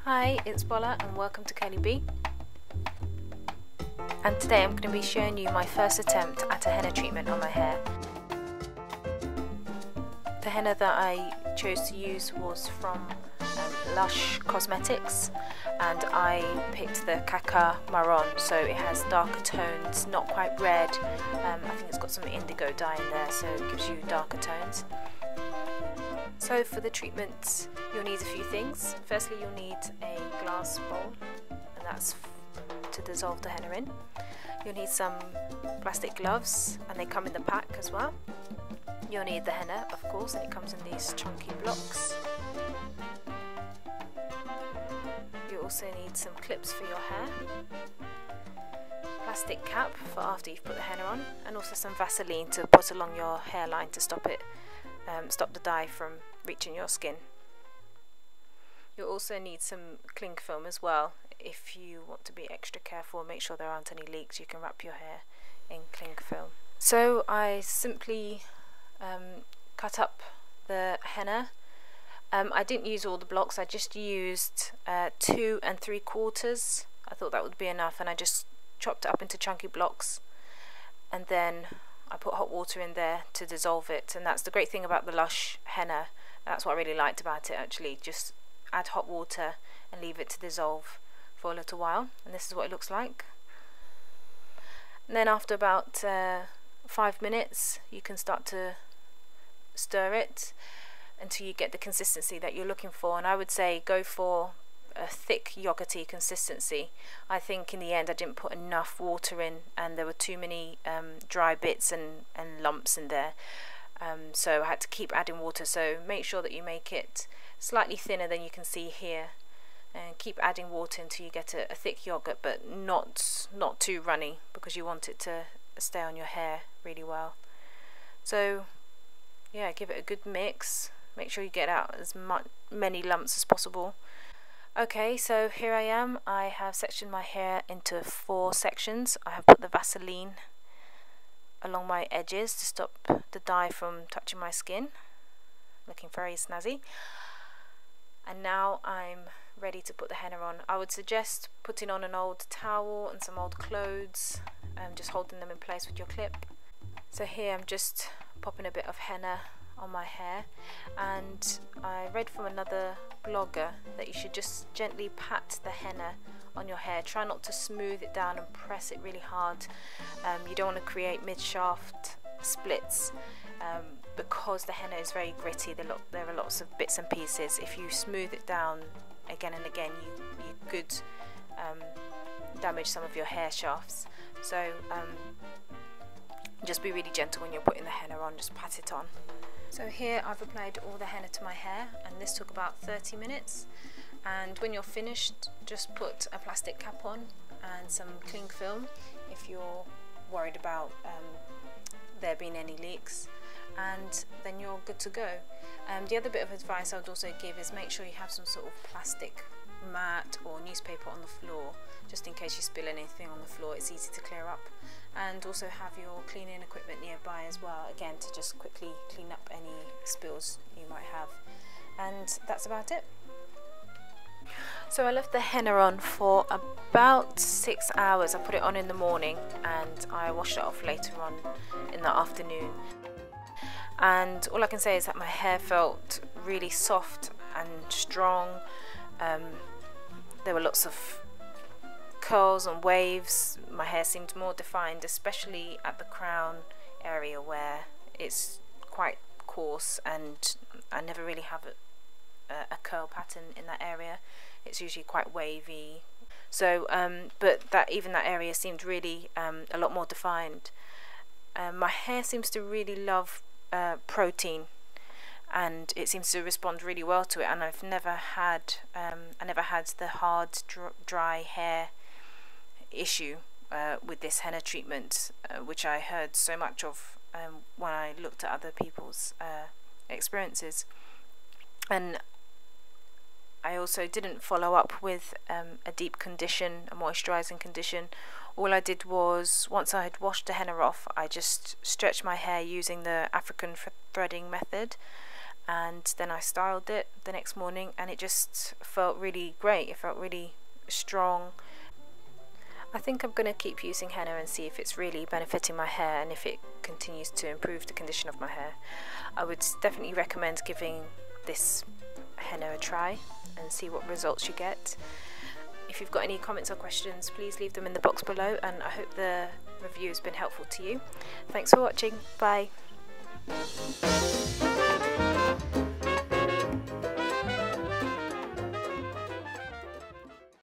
Hi, it's Bola and welcome to Curly Bee. And today I'm going to be showing you my first attempt at a henna treatment on my hair. The henna that I chose to use was from Lush Cosmetics, and I picked the Caca marron, so it has darker tones, not quite red. I think it's got some indigo dye in there, so it gives you darker tones. So for the treatment you'll need a few things. Firstly, you'll need a glass bowl, and that's to dissolve the henna in. You'll need some plastic gloves, and they come in the pack as well. You'll need the henna, of course, and it comes in these chunky blocks. You also need some clips for your hair, plastic cap for after you've put the henna on, and also some Vaseline to put along your hairline to stop the dye from reaching your skin. You'll also need some cling film as well. If you want to be extra careful and make sure there aren't any leaks, you can wrap your hair in cling film. So I simply cut up the henna. I didn't use all the blocks, I just used 2 3/4. I thought that would be enough, and I just chopped it up into chunky blocks, and then I put hot water in there to dissolve it. And that's the great thing about the Lush henna. That's what I really liked about it, actually. Just add hot water and leave it to dissolve for a little while, and this is what it looks like. And then after about 5 minutes you can start to stir it until you get the consistency that you're looking for, and I would say go for a thick yogurty consistency. I think in the end I didn't put enough water in, and there were too many dry bits and lumps in there, so I had to keep adding water. So make sure that you make it slightly thinner than you can see here, and keep adding water until you get a thick yogurt, but not too runny, because you want it to stay on your hair really well. So yeah, give it a good mix. Make sure you get out as many lumps as possible. Okay, so here I am. I have sectioned my hair into 4 sections. I have put the Vaseline along my edges to stop the dye from touching my skin. Looking very snazzy. And now I'm ready to put the henna on. I would suggest putting on an old towel and some old clothes, and just holding them in place with your clip. So here I'm just popping a bit of henna on my hair, and I read from another blogger that you should just gently pat the henna on your hair. Try not to smooth it down and press it really hard. You don't want to create mid-shaft splits, because the henna is very gritty. There are lots of bits and pieces. If you smooth it down again and again, you could damage some of your hair shafts. So just be really gentle when you're putting the henna on, just pat it on. So here I've applied all the henna to my hair, and this took about 30 minutes. And when you're finished, just put a plastic cap on and some cling film if you're worried about there being any leaks, and then you're good to go. The other bit of advice I would also give is make sure you have some sort of plastic mat or newspaper on the floor, just in case you spill anything on the floor. It's easy to clear up. And also have your cleaning equipment nearby as well, again to just quickly clean up any spills you might have. And that's about it. So I left the henna on for about 6 hours. I put it on in the morning and I washed it off later on in the afternoon. And all I can say is that my hair felt really soft and strong. There were lots of curls and waves. My hair seemed more defined, especially at the crown area where it's quite coarse, and I never really have a curl pattern in that area. It's usually quite wavy. So but even that area seemed really a lot more defined. My hair seems to really love protein, and it seems to respond really well to it, and I've never had the hard dry hair issue with this henna treatment, which I heard so much of when I looked at other people's experiences. And I also didn't follow up with a deep condition, a moisturising condition. All I did was, once I had washed the henna off, I just stretched my hair using the African threading method, and then I styled it the next morning, and it just felt really great. It felt really strong. I think I'm going to keep using henna and see if it's really benefiting my hair and if it continues to improve the condition of my hair. I would definitely recommend giving this henna a try and see what results you get. If you've got any comments or questions, please leave them in the box below, and I hope the review has been helpful to you. Thanks for watching. Bye.